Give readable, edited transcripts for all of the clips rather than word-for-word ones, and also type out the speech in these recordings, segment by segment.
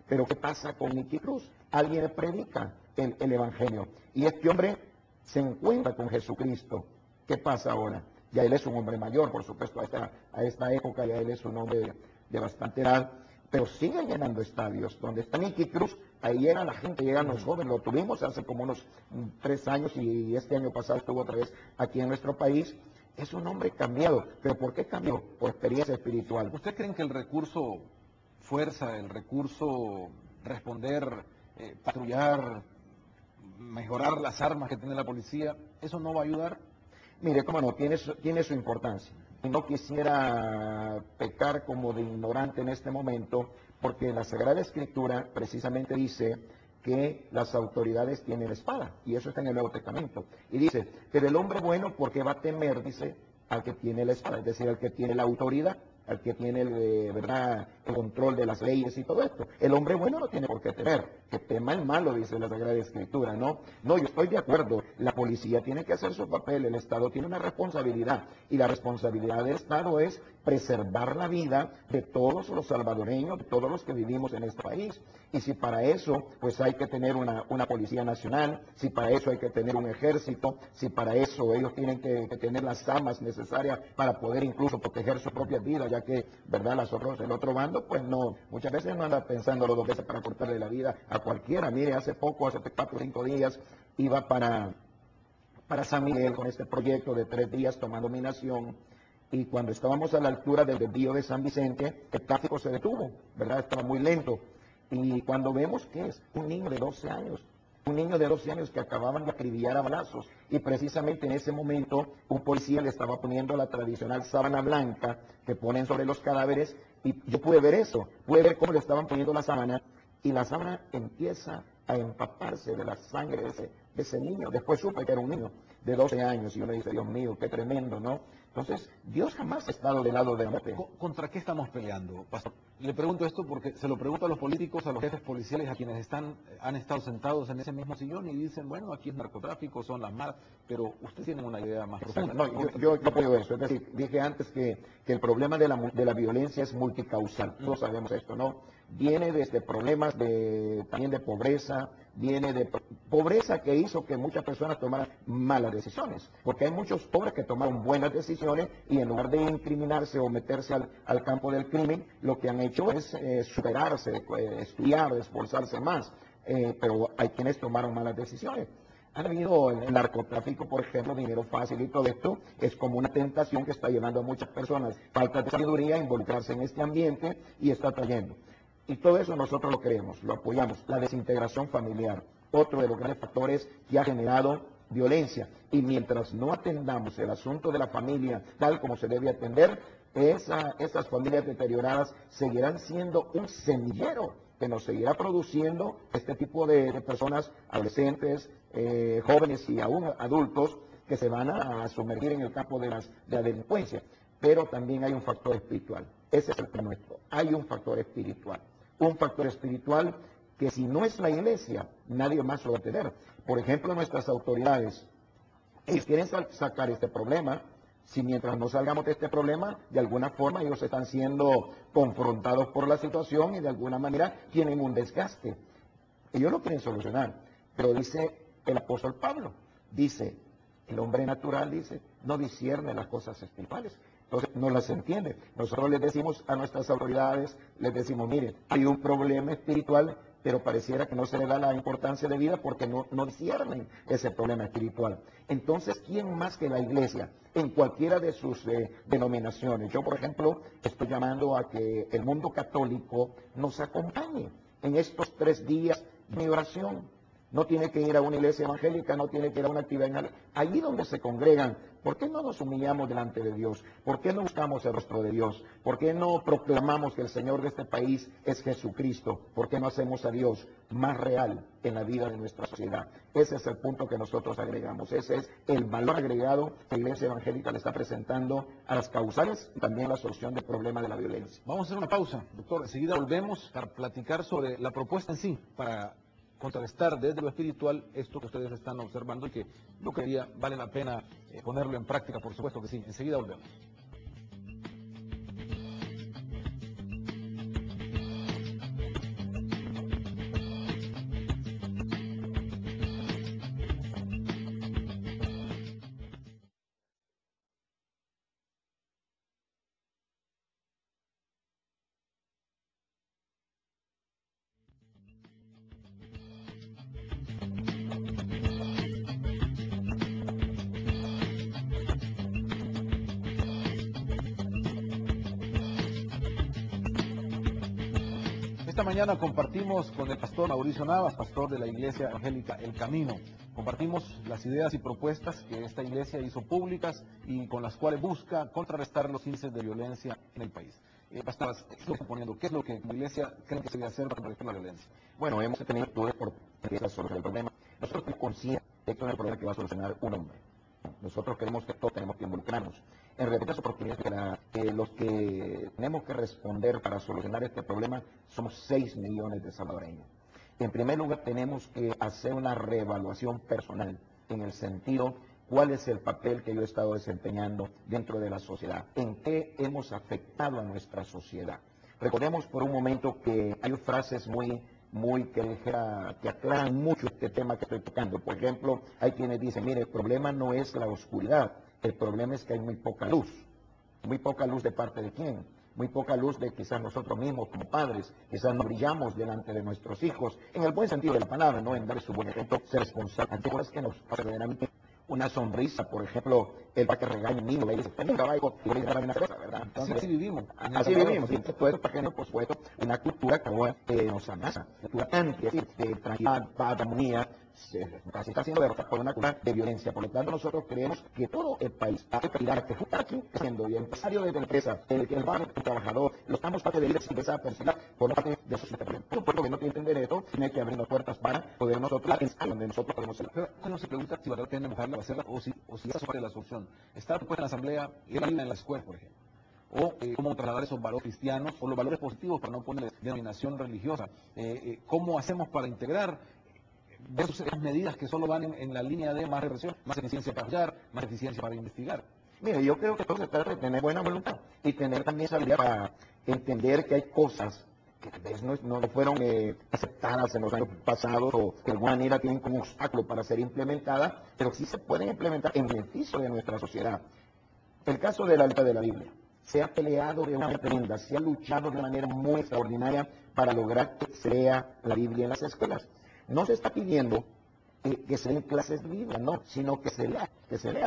Pero ¿qué pasa con Nicky Cruz? Alguien le predica el Evangelio. Y este hombre se encuentra con Jesucristo. ¿Qué pasa ahora? Ya él es un hombre mayor, por supuesto, a esta época ya él es un hombre de bastante edad, pero sigue llenando estadios. Donde está Nicky Cruz, ahí llega la gente, llegan los jóvenes. Lo tuvimos hace como unos 3 años y este año pasado estuvo otra vez aquí en nuestro país. Es un hombre cambiado. ¿Pero por qué cambió? Por experiencia espiritual. ¿Usted cree que el recurso fuerza, el recurso responder, patrullar, mejorar las armas que tiene la policía, eso no va a ayudar? Mire, cómo no, tiene su importancia. No quisiera pecar como de ignorante en este momento, porque la Sagrada Escritura precisamente dice que las autoridades tienen espada, y eso está en el Nuevo Testamento. Y dice, pero el hombre bueno, ¿por qué va a temer? Dice, al que tiene la espada, es decir, al que tiene la autoridad, al que tiene ¿verdad?, el control de las leyes y todo esto. El hombre bueno no tiene por qué temer, que tema el malo, dice la Sagrada Escritura, ¿no? No, yo estoy de acuerdo, la policía tiene que hacer su papel, el Estado tiene una responsabilidad, y la responsabilidad del Estado es preservar la vida de todos los salvadoreños, de todos los que vivimos en este país. Y si para eso, pues hay que tener una policía nacional, si para eso hay que tener un ejército, si para eso ellos tienen que tener las armas necesarias para poder incluso proteger su propia vida, ya que, ¿verdad?, el otro bando, pues no, muchas veces no anda pensando dos veces para cortarle la vida a cualquiera. Mire, hace 4 o 5 días, iba para San Miguel con este proyecto de 3 días tomando mi nación, y cuando estábamos a la altura del desvío de San Vicente, el tráfico se detuvo, ¿verdad? Estaba muy lento. Y cuando vemos que es un niño de 12 años, que acababan de acribillar a balazos, y precisamente en ese momento un policía le estaba poniendo la tradicional sábana blanca que ponen sobre los cadáveres, y yo pude ver eso, pude ver cómo le estaban poniendo la sábana, y la sábana empieza a empaparse de la sangre de ese niño. Después supe que era un niño de 12 años, y uno dice, Dios mío, qué tremendo, ¿no? Entonces, Dios jamás ha estado del lado de la muerte. ¿Contra qué estamos peleando, pastor? Le pregunto esto porque se lo pregunto a los políticos, a los jefes policiales, a quienes han estado sentados en ese mismo sillón y dicen, bueno, aquí es narcotráfico, son las maras, pero usted tiene una idea más profunda. No, yo apoyo eso. Es decir, dije antes que el problema de la violencia es multicausal. Todos sabemos esto, ¿no? Viene desde problemas también de pobreza, viene de pobreza que hizo que muchas personas tomaran malas decisiones, porque hay muchos pobres que tomaron buenas decisiones y en lugar de incriminarse o meterse al campo del crimen, lo que han hecho es superarse, estudiar, esforzarse más, pero hay quienes tomaron malas decisiones. Han habido el narcotráfico, por ejemplo, dinero fácil y todo esto es como una tentación que está llevando a muchas personas, falta de sabiduría, a involucrarse en este ambiente y está trayendo. Y todo eso nosotros lo creemos, lo apoyamos. La desintegración familiar, otro de los grandes factores que ha generado violencia. Y mientras no atendamos el asunto de la familia tal como se debe atender, esas familias deterioradas seguirán siendo un semillero que nos seguirá produciendo este tipo de personas, adolescentes, jóvenes y aún adultos, que se van a sumergir en el campo de la delincuencia. Pero también hay un factor espiritual. Ese es el tema nuestro. Hay un factor espiritual. Un factor espiritual que si no es la iglesia, nadie más lo va a tener. Por ejemplo, nuestras autoridades, ellos quieren sacar este problema. Si mientras no salgamos de este problema, de alguna forma ellos están siendo confrontados por la situación y de alguna manera tienen un desgaste. Ellos lo quieren solucionar, pero dice el apóstol Pablo, dice, el hombre natural, dice, no discierne las cosas espirituales. Entonces no las entiende. Nosotros les decimos a nuestras autoridades, les decimos, miren, hay un problema espiritual, pero pareciera que no se le da la importancia de vida porque no disciernen ese problema espiritual. Entonces, ¿quién más que la iglesia? En cualquiera de sus denominaciones. Yo, por ejemplo, estoy llamando a que el mundo católico nos acompañe en estos 3 días de oración. No tiene que ir a una iglesia evangélica, no tiene que ir a una actividad. Allí donde se congregan, ¿por qué no nos humillamos delante de Dios? ¿Por qué no buscamos el rostro de Dios? ¿Por qué no proclamamos que el Señor de este país es Jesucristo? ¿Por qué no hacemos a Dios más real en la vida de nuestra sociedad? Ese es el punto que nosotros agregamos. Ese es el valor agregado que la iglesia evangélica le está presentando a las causales y también a la solución del problema de la violencia. Vamos a hacer una pausa, doctor. Enseguida volvemos para platicar sobre la propuesta en sí, para contrarrestar desde lo espiritual esto que ustedes están observando y que yo creía vale la pena ponerlo en práctica, por supuesto que sí. Enseguida volvemos. Esta mañana compartimos con el pastor Mauricio Navas, pastor de la Iglesia Evangélica El Camino. Compartimos las ideas y propuestas que esta iglesia hizo públicas y con las cuales busca contrarrestar los índices de violencia en el país. Pastor, ¿qué es lo que la iglesia cree que se debe hacer para contrarrestar la violencia? Bueno, hemos tenido todas por sobre el problema. Nosotros somos conscientes de que esto no es el problema que va a solucionar un hombre. Nosotros creemos que todos tenemos que involucrarnos. En repetidas oportunidades, los que tenemos que responder para solucionar este problema somos 6 millones de salvadoreños. En primer lugar, tenemos que hacer una reevaluación personal en el sentido, ¿cuál es el papel que yo he estado desempeñando dentro de la sociedad? ¿En qué hemos afectado a nuestra sociedad? Recordemos por un momento que hay frases muy que aclaran mucho este tema que estoy tocando. Por ejemplo, hay quienes dicen, mire, el problema no es la oscuridad, el problema es que hay muy poca luz. ¿Muy poca luz de parte de quién? Muy poca luz de quizás nosotros mismos como padres, quizás no brillamos delante de nuestros hijos, en el buen sentido de la palabra, no en dar su buen ejemplo, ser responsable ante cosas que nos pasan verdaderamente. Una sonrisa, por ejemplo, el para que regañe un niño, le dice, venga, caballo, y le dice, una cerveza, ¿verdad? Entonces, así vivimos. Así vivimos. Y todo esto para que, por supuesto, una cultura que nos amasa, cultura de tranquilidad, paz, armonía, casi está siendo derrotada por una cultura de violencia. Por lo tanto, nosotros creemos que todo el país ha de pedir que está aquí haciendo, y el empresario de la empresa, el barrio, el trabajador, los campos parte de líderes y empezar a percibir por parte de sus situaciones. Por supuesto que no tiene que entender esto, tiene que abrirnos puertas para poder nosotros pensar donde nosotros podemos ir. Pero uno se pregunta si realmente mojarla va a hacerla o si esa es parte de la solución. Está propuesta en la asamblea, ir a en la escuela, por ejemplo. O cómo trasladar esos valores cristianos o los valores positivos para no ponerle denominación religiosa. ¿Cómo hacemos para integrar versus esas medidas que solo van en la línea de más represión, más eficiencia para juzgar, más eficiencia para investigar? Mire, yo creo que todo se trata de tener buena voluntad y tener también sabiduría para entender que hay cosas que tal vez no fueron aceptadas en los años pasados o que de alguna manera tienen como obstáculo para ser implementadas, pero sí se pueden implementar en beneficio de nuestra sociedad. El caso de la letra de la Biblia. Se ha peleado de una manera tremenda, se ha luchado de una manera muy extraordinaria para lograr que se lea la Biblia en las escuelas. No se está pidiendo que se den clases de Biblia, no, sino que se lea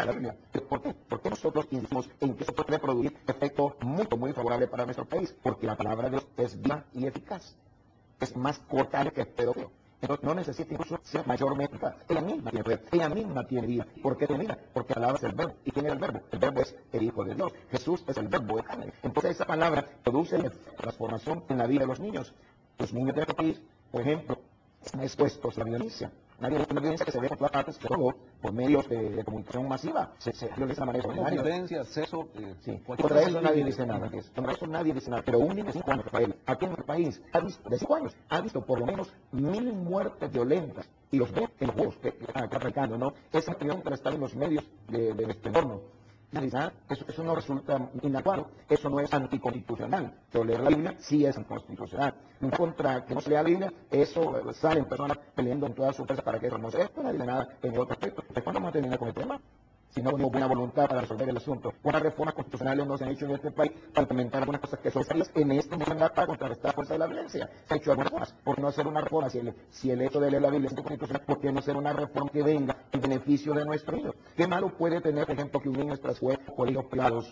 la Biblia. ¿Por qué? Porque nosotros insistimos en que eso puede producir efecto muy favorable para nuestro país, porque la palabra de Dios es viva y eficaz. Es más corta que el pedofeo. Entonces no necesita incluso ser mayormente eficaz. Ella misma tiene poder, ella misma tiene vida. ¿Por qué tiene vida? Porque la palabra es el verbo. ¿Y quién es el verbo? El verbo es el Hijo de Dios. Jesús es el verbo de carne. Entonces esa palabra produce transformación en la vida de los niños. Los niños de este país, por ejemplo, están expuestos a la violencia. Una violencia que se ve por todas partes, todo por medios de comunicación masiva. Se violencia de manera extraordinaria. Violencia, sexo, sí. Contra eso nadie dice nada. Contra eso nadie dice nada. Pero un niño de 5 años, Rafael, aquí en el país, de 5 años, ha visto por lo menos 1000 muertes violentas. Y los ve en los juegos que está aplicando, ¿no? Esa opinión está en los medios de nuestro entorno. Eso no resulta inadecuado, eso no es anticonstitucional, pero leer la Biblia sí es anticonstitucional. Contra que no se lea la Biblia, eso salen personas peleando en toda su fuerza para que eso no se esto, nadie dice nada en otro aspecto. ¿Cuándo vamos a terminar con el tema? Si no tenemos buena voluntad para resolver el asunto. ¿Cuántas reformas constitucionales no se han hecho en este país para implementar algunas cosas que son serias en este momento para contrarrestar la fuerza de la violencia? Se ha hecho algunas reformas. ¿Por qué no hacer una reforma? Si el hecho de leer la Biblia es anticonstitucional, ¿por qué no hacer una reforma que venga en beneficio de nuestro niño? ¿Qué malo puede tener, por ejemplo, que un niño tras colegios privados